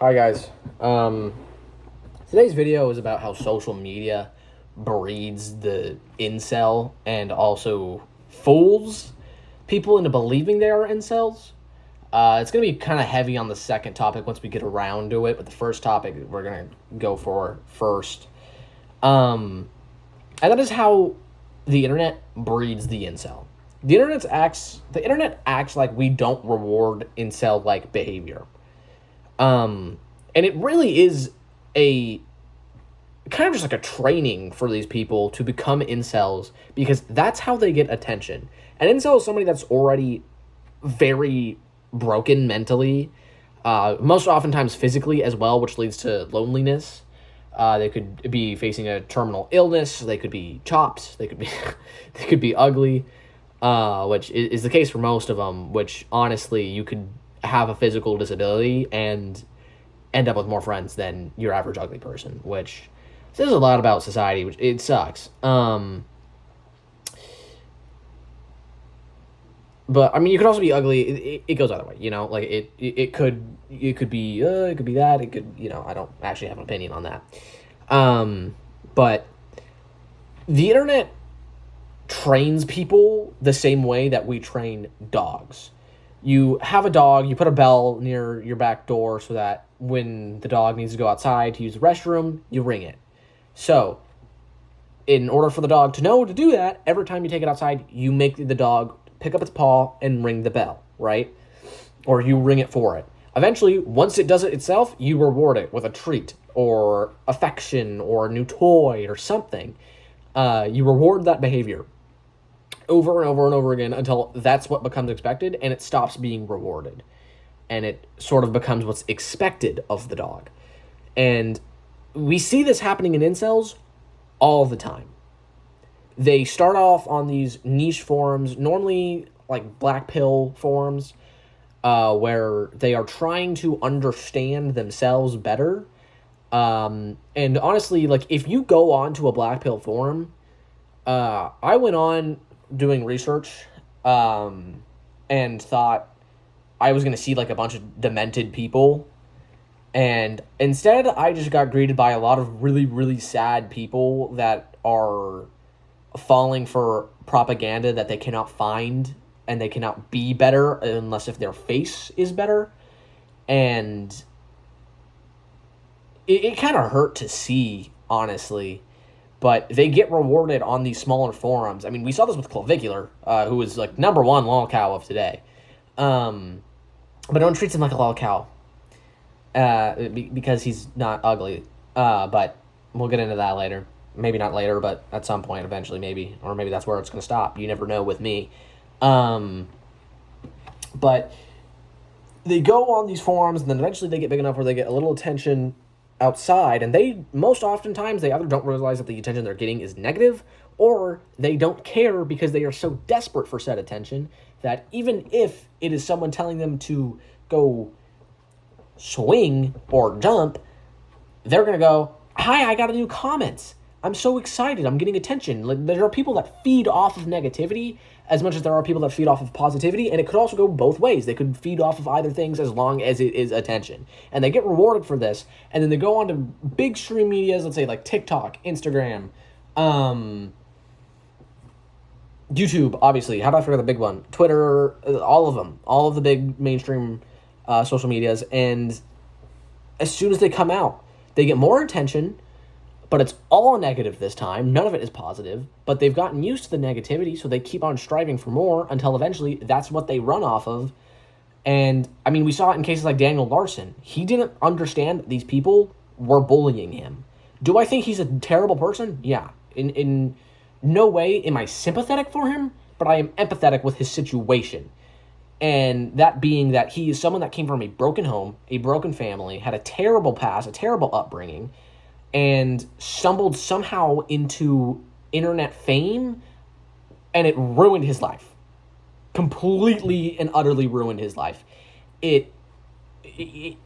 Hi guys. Today's video is about how social media breeds the incel and also fools people into believing they are incels. It's going to be kind of heavy on the second topic once we get around to it, but the first topic we're going to go for first. And that is how the internet breeds the incel. The internet acts like we don't reward incel like behavior. And it really is a kind of just like a training for these people to become incels because that's how they get attention. An incel is somebody that's already very broken mentally, most oftentimes physically as well, which leads to loneliness. They could be facing a terminal illness. They could be chopped. They could be they could be ugly, which is the case for most of them. Which honestly, you could have a physical disability and end up with more friends than your average ugly person, which says a lot about society, which it sucks. But I mean, you could also be ugly. It goes either way, you know. Like it could be that. It could, you know. I don't actually have an opinion on that. But the internet trains people the same way that we train dogs. You have a dog, you put a bell near your back door so that when the dog needs to go outside to use the restroom, you ring it. So, in order for the dog to know to do that, every time you take it outside, you make the dog pick up its paw and ring the bell, right? Or you ring it for it. Eventually, once it does it itself, you reward it with a treat or affection or a new toy or something. You reward that behavior over and over and over again until that's what becomes expected and it stops being rewarded. And it sort of becomes what's expected of the dog. And we see this happening in incels all the time. They start off on these niche forums, normally like black pill forums, where they are trying to understand themselves better. And honestly, like if you go on to a black pill forum, I went on doing research, and thought I was going to see like a bunch of demented people. And instead, I just got greeted by a lot of really, really sad people that are falling for propaganda that they cannot find and they cannot be better unless if their face is better. And it kind of hurt to see, honestly. But they get rewarded on these smaller forums. I mean, we saw this with Clavicular, who is like number one lolcow of today. But no one treats him like a lolcow. Because he's not ugly. But we'll get into that later. Maybe not later, but at some point eventually maybe. Or maybe that's where it's going to stop. You never know with me. But they go on these forums, and then eventually they get big enough where they get a little attention outside, and they most oftentimes they either don't realize that the attention they're getting is negative, or they don't care because they are so desperate for said attention that even if it is someone telling them to go swing or jump, they're gonna go, "Hi, I got a new comment. I'm so excited. I'm getting attention." Like, there are people that feed off of negativity as much as there are people that feed off of positivity, and it could also go both ways. They could feed off of either things as long as it is attention. And they get rewarded for this, and then they go on to big stream medias, let's say like TikTok, Instagram, YouTube, obviously. How do I forget the big one? Twitter, all of them. All of the big mainstream social medias. And as soon as they come out, they get more attention, but it's all negative this time. None of it is positive, but they've gotten used to the negativity, so they keep on striving for more until eventually that's what they run off of. And, I mean, we saw it in cases like Daniel Larson. He didn't understand that these people were bullying him. Do I think he's a terrible person? Yeah. In no way am I sympathetic for him, but I am empathetic with his situation. And that being that he is someone that came from a broken home, a broken family, had a terrible past, a terrible upbringing, and stumbled somehow into internet fame, and it ruined his life. Completely and utterly ruined his life. It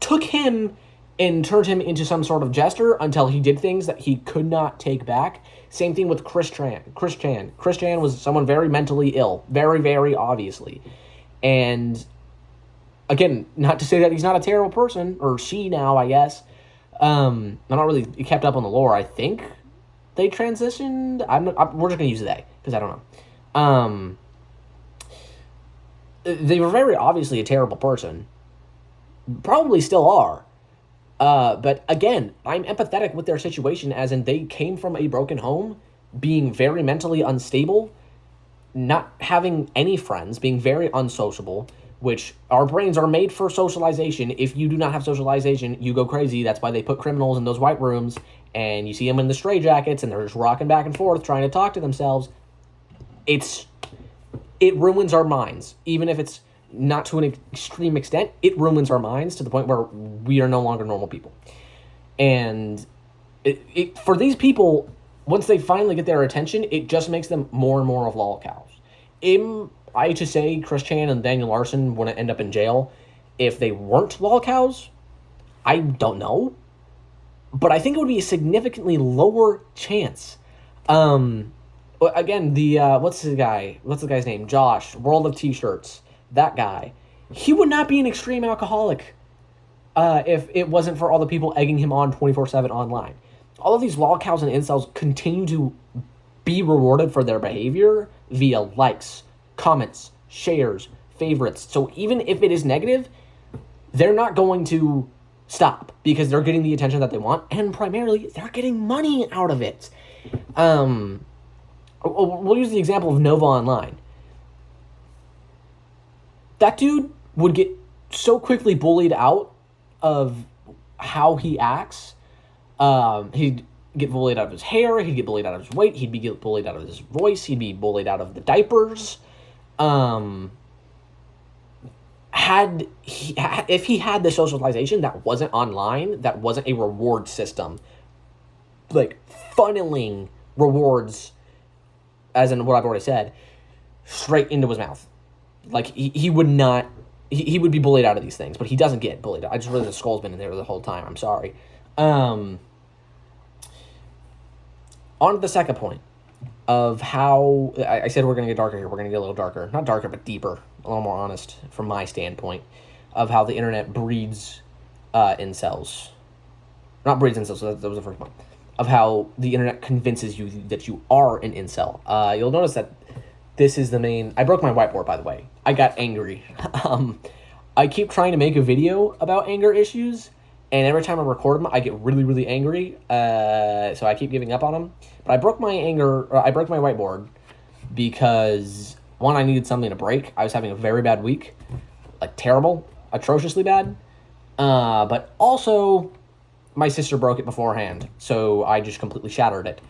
took him and turned him into some sort of jester until he did things that he could not take back. Same thing with Chris Chan. Chris Chan was someone very mentally ill, very, very obviously. And again, not to say that he's not a terrible person, or she now, I guess. I'm not really kept up on the lore. I think they transitioned. We're just gonna use they because I don't know. They were very obviously a terrible person. Probably still are. But again, I'm empathetic with their situation, as in they came from a broken home, being very mentally unstable, not having any friends, being very unsociable, which our brains are made for socialization. If you do not have socialization, you go crazy. That's why they put criminals in those white rooms, and you see them in the straitjackets, and they're just rocking back and forth trying to talk to themselves. It ruins our minds, even if it's not to an extreme extent. It ruins our minds to the point where we are no longer normal people. And for these people, once they finally get their attention, it just makes them more and more of lolcows. Am I to say Chris Chan and Daniel Larson wouldn't end up in jail if they weren't lolcows? I don't know. But I think it would be a significantly lower chance. Again, the what's the guy's name? Josh, World of T-Shirts. That guy. He would not be an extreme alcoholic if it wasn't for all the people egging him on 24/7 online. All of these lolcows and incels continue to be rewarded for their behavior via likes, comments, shares, favorites. So even if it is negative, they're not going to stop because they're getting the attention that they want, and primarily they're getting money out of it. We'll use the example of Nova Online. That dude would get so quickly bullied out of how he acts. He'd get bullied out of his hair. He'd get bullied out of his weight. He'd be get bullied out of his voice. He'd be bullied out of the diapers. If he had the socialization that wasn't online, that wasn't a reward system, like funneling rewards, as in what I've already said, straight into his mouth. Like, he would not... He would be bullied out of these things, but he doesn't get bullied. I just realized the skull's been in there the whole time. I'm sorry. On to the second point of how... I said we're going to get darker here. We're going to get a little darker. Not darker, but deeper. A little more honest from my standpoint of how the internet breeds incels. Not breeds incels, so that was the first point. Of how the internet convinces you that you are an incel. You'll notice that this is the main... I broke my whiteboard, by the way. I got angry. I keep trying to make a video about anger issues, and every time I record them, I get really, really angry. So I keep giving up on them. But I broke my whiteboard because, one, I needed something to break. I was having a very bad week. Like, terrible. Atrociously bad. But also, my sister broke it beforehand, so I just completely shattered it.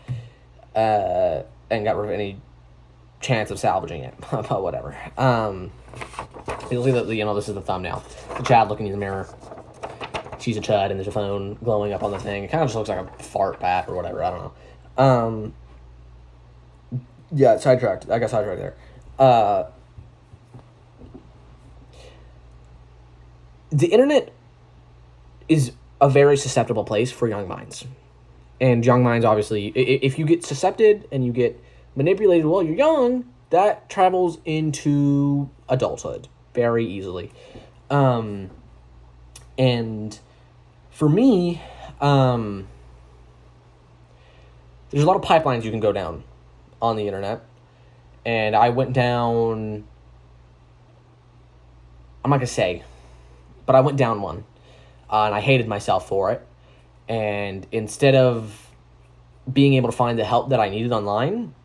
And got rid of any chance of salvaging it. But whatever. You'll see that, this is the thumbnail. The Chad looking in the mirror. She's a Chud, and there's a phone glowing up on the thing. It kind of just looks like a fart bat or whatever. I don't know. Yeah, sidetracked. I got sidetracked there. The internet is a very susceptible place for young minds. And young minds, obviously, if you get suscepted and you get manipulated while you're young, that travels into adulthood very easily. And for me, there's a lot of pipelines you can go down on the internet. And I went down, I'm not going to say, but I went down one. And I hated myself for it. And instead of being able to find the help that I needed online,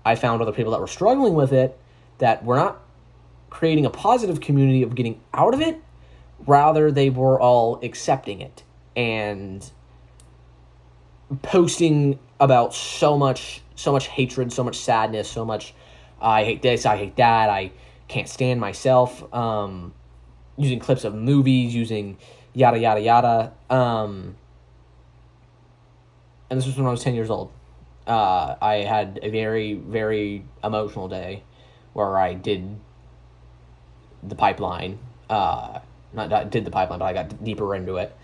I found other people that were struggling with it, that were not creating a positive community of getting out of it. Rather, they were all accepting it and posting about so much hatred, so much sadness, so much, I hate this, I hate that, I can't stand myself, using clips of movies, using yada, yada, yada. And this was when I was 10 years old. I had a very, very emotional day where I did the pipeline. Not did the pipeline, but I got deeper into it.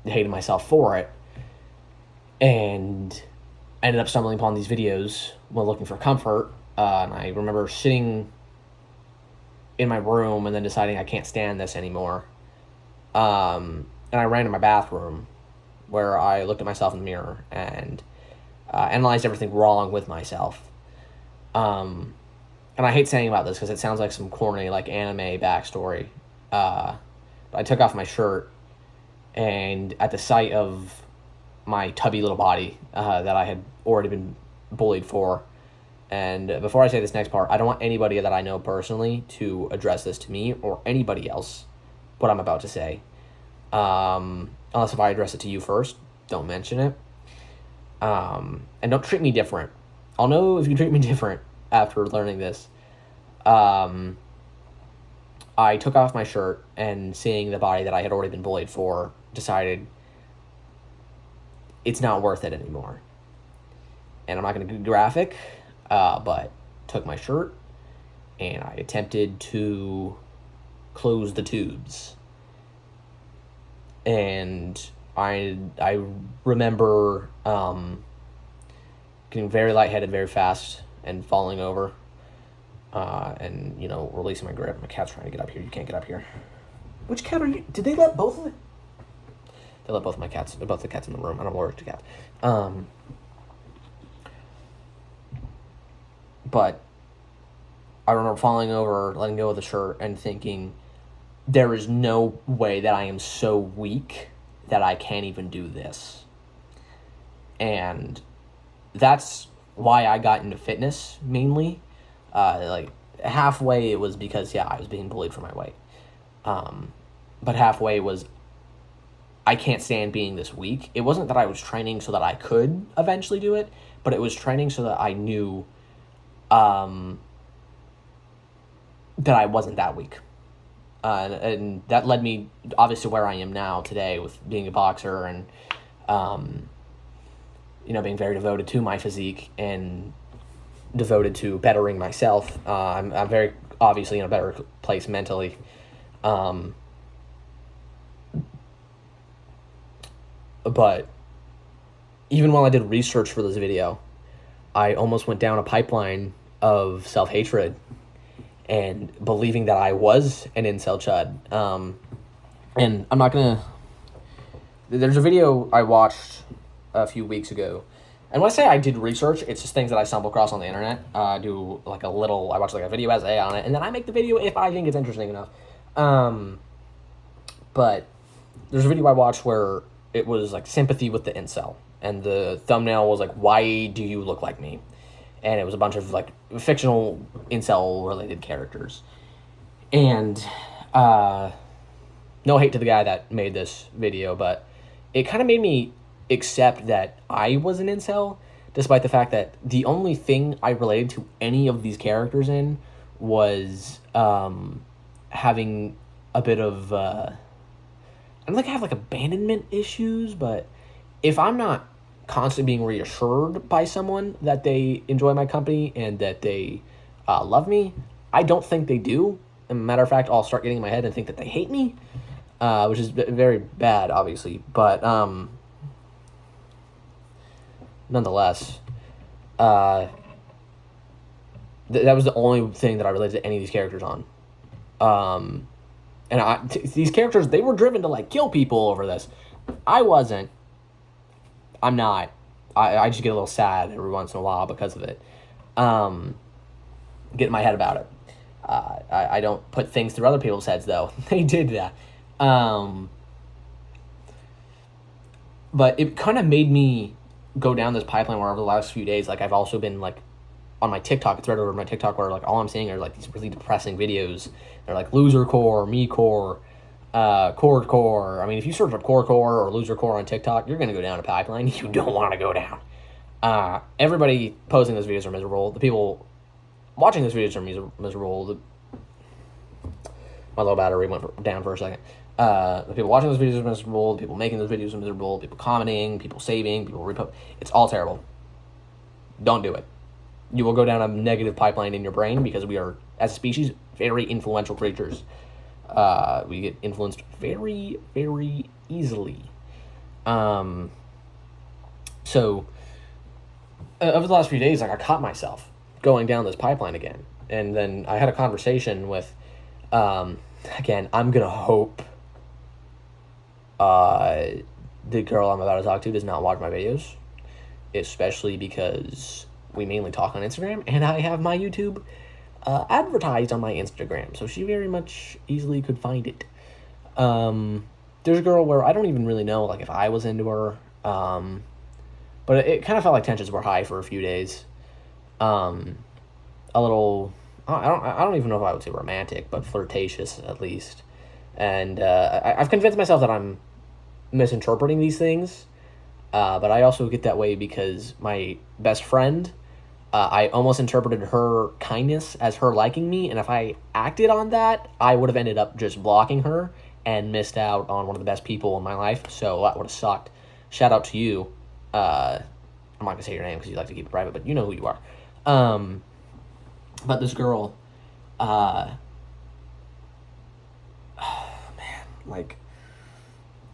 Hated myself for it. And ended up stumbling upon these videos while looking for comfort. And I remember sitting in my room and then deciding I can't stand this anymore. And I ran to my bathroom where I looked at myself in the mirror and analyzed everything wrong with myself. And I hate saying about this because it sounds like some corny, like, anime backstory. But I took off my shirt, and at the sight of my tubby little body that I had already been bullied for, and before I say this next part, I don't want anybody that I know personally to address this to me or anybody else, what I'm about to say. Unless if I address it to you first, don't mention it. And don't treat me different. I'll know if you treat me different after learning this. I took off my shirt and seeing the body that I had already been bullied for, decided it's not worth it anymore. And I'm not going to get graphic, but took my shirt and I attempted to close the tubes. And I remember getting very lightheaded very fast and falling over, and releasing my grip. My cat's trying to get up here. You can't get up here. Which cat are you? Did they let both of them? They let both of my cats. Both the cats in the room. I'm allergic to cats. But I remember falling over, letting go of the shirt, and thinking, there is no way that I am so weak that I can't even do this. And that's why I got into fitness, mainly. Like, halfway it was because, I was being bullied for my weight. But halfway was, I can't stand being this weak. It wasn't that I was training so that I could eventually do it, but it was training so that I knew that I wasn't that weak. And that led me, obviously, where I am now today with being a boxer and, being very devoted to my physique and devoted to bettering myself. I'm very, obviously, in a better place mentally. But even while I did research for this video, I almost went down a pipeline of self-hatred and believing that I was an incel chud. And I'm not gonna... There's a video I watched a few weeks ago. And when I say I did research, it's just things that I stumble across on the internet. I watch like a video essay on it, and then I make the video if I think it's interesting enough. But there's a video I watched where it was like sympathy with the incel. And the thumbnail was like, why do you look like me? And it was a bunch of like fictional incel related characters. And no hate to the guy that made this video, but it kind of made me accept that I was an incel, despite the fact that the only thing I related to any of these characters in was having a bit of I don't think I have like abandonment issues, but if I'm not constantly being reassured by someone that they enjoy my company and that they love me, I don't think they do. As a matter of fact, I'll start getting in my head and think that they hate me, which is very bad, obviously. But nonetheless, that was the only thing that I related to any of these characters on. And these characters, they were driven to like kill people over this. I wasn't. I'm not. I just get a little sad every once in a while because of it. Get in my head about it. I don't put things through other people's heads, though. They did that. But it kind of made me go down this pipeline where over the last few days, like, I've also been, like, on my TikTok, it's right over my TikTok, where, like, all I'm seeing are, like, these really depressing videos. They're, like, loser core, me core, core. I mean, if you search up core or loser core on TikTok, you're going to go down a pipeline you don't want to go down. Everybody posting those videos are miserable. The people watching those videos are miserable. My low battery went down for a second. The people watching those videos are miserable. The people making those videos are miserable. People commenting, people saving, people repost. It's all terrible. Don't do it. You will go down a negative pipeline in your brain because we are, as a species, very influential creatures. We get influenced very, very easily. So, over the last few days, like, I caught myself going down this pipeline again. And then I had a conversation with Again, I'm gonna hope the girl I'm about to talk to does not watch my videos, especially because we mainly talk on Instagram, and I have my YouTube advertised on my Instagram, so she very much easily could find it. There's a girl where I don't even really know, like, if I was into her, but it kind of felt like tensions were high for a few days. A little, I don't even know if I would say romantic, but flirtatious at least. And I've convinced myself that I'm misinterpreting these things, but I also get that way because my best friend, I almost interpreted her kindness as her liking me, and if I acted on that, I would have ended up just blocking her and missed out on one of the best people in my life, so that would have sucked. Shout out to you. I'm not going to say your name because you like to keep it private, but you know who you are. But this girl, oh, man, like,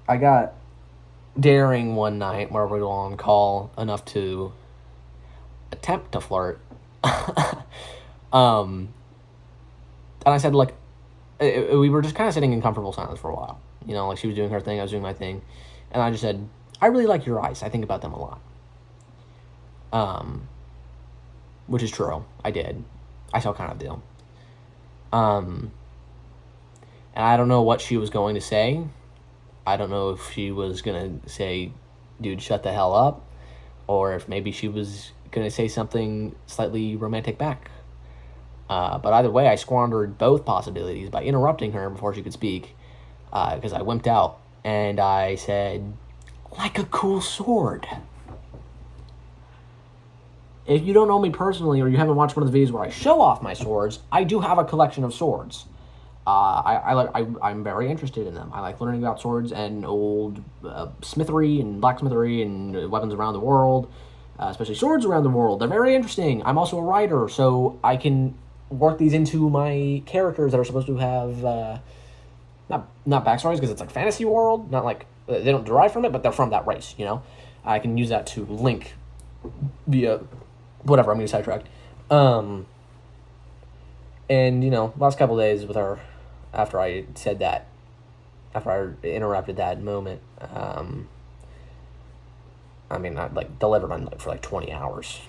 I got daring one night where we were on call enough to attempt to flirt. And I said, like, we were just kind of sitting in comfortable silence for a while. You know, like, she was doing her thing, I was doing my thing. And I just said, I really like your eyes. I think about them a lot. Which is true. I did. I still kind of do. And I don't know what she was going to say. I don't know if she was going to say, dude, shut the hell up. Or if maybe she was going to say something slightly romantic back. But either way, I squandered both possibilities by interrupting her before she could speak. Because I wimped out. And I said, like a cool sword. If you don't know me personally, or you haven't watched one of the videos where I show off my swords, I do have a collection of swords. I'm very interested in them. I like learning about swords and old smithery and blacksmithery and weapons around the world, especially swords around the world. They're very interesting. I'm also a writer, so I can work these into my characters that are supposed to have not backstories, because it's like fantasy world, not like they don't derive from it, but they're from that race. You know, I can use that to link via whatever. I'm getting sidetracked. And you know, last couple days with her, after I said that, after I interrupted that moment, I mean, I like delivered on for like 20 hours,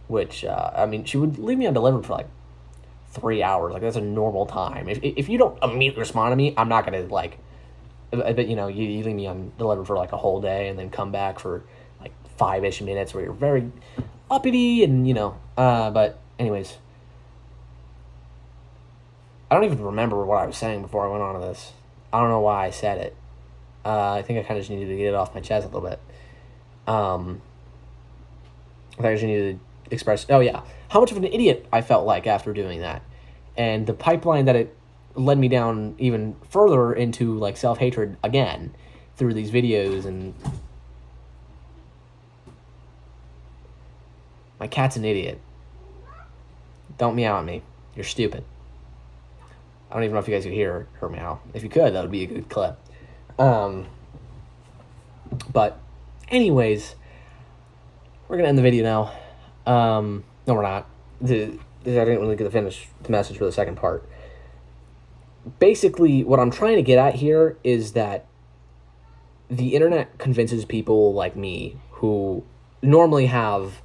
which I mean, she would leave me undelivered for like 3 hours. Like, that's a normal time. If you don't immediately respond to me, I'm not gonna like. But you know, you leave me undelivered for like a whole day and then come back for like 5-ish minutes where you're very uppity and you know. But anyways, I don't even remember what I was saying before I went on to this. I don't know why I said it. I think I kind of just needed to get it off my chest a little bit. I think I just needed to express, oh yeah, how much of an idiot I felt like after doing that. And the pipeline that it led me down even further into like self-hatred again through these videos. And my cat's an idiot. Don't meow at me. You're stupid. I don't even know if you guys could hear her meow. If you could, that would be a good clip. But anyways, we're gonna end the video now. No, we're not. I didn't really get to finish the message for the second part. Basically, what I'm trying to get at here is that the internet convinces people like me who normally have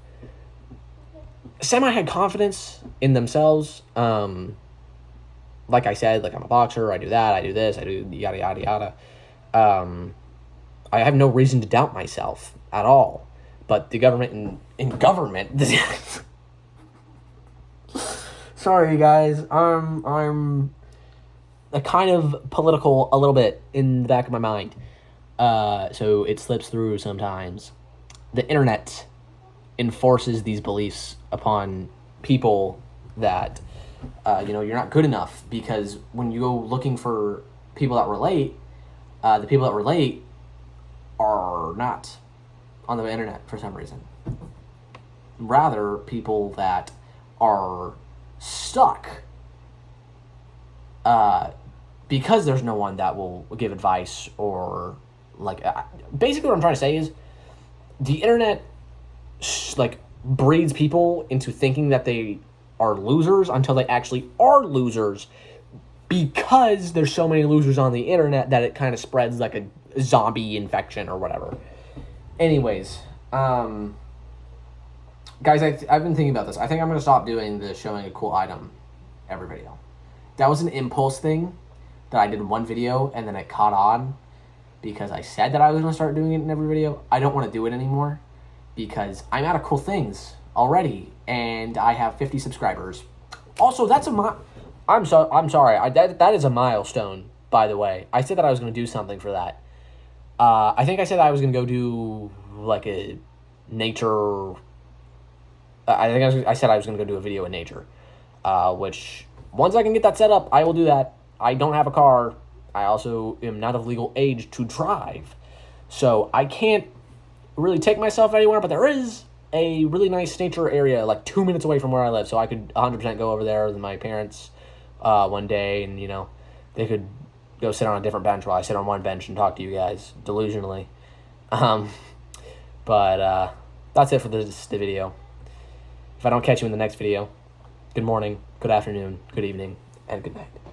semi-high confidence in themselves. Like I said, like I'm a boxer, I do that, I do this, I do yada, yada, yada. I have no reason to doubt myself at all. But the government in government... Sorry, you guys. I'm a kind of political a little bit in the back of my mind. So it slips through sometimes. The internet enforces these beliefs upon people that, you know, you're not good enough, because when you go looking for people that relate, the people that relate are not on the internet for some reason. Rather, people that are stuck because there's no one that will give advice or like basically what I'm trying to say is the internet like breeds people into thinking that they are losers until they actually are losers, because there's so many losers on the internet that it kind of spreads like a zombie infection or whatever. Anyways, guys, I've been thinking about this. I think I'm going to stop doing the showing a cool item every video. That was an impulse thing that I did in one video, and then it caught on because I said that I was going to start doing it in every video. I don't want to do it anymore because I'm out of cool things already, and I have 50 subscribers. Also, that's I'm sorry. That is a milestone, by the way. I said that I was going to do something for that. I think I said I was going to go do like a nature. I said I was going to go do a video in nature, which once I can get that set up, I will do that. I don't have a car. I also am not of legal age to drive, so I can't really take myself anywhere. But there is a really nice nature area like 2 minutes away from where I live, so I could 100% go over there with my parents one day, and they could go sit on a different bench while I sit on one bench and talk to you guys delusionally. But that's it for the video. If I don't catch you in the next video, good morning, good afternoon, good evening, and good night.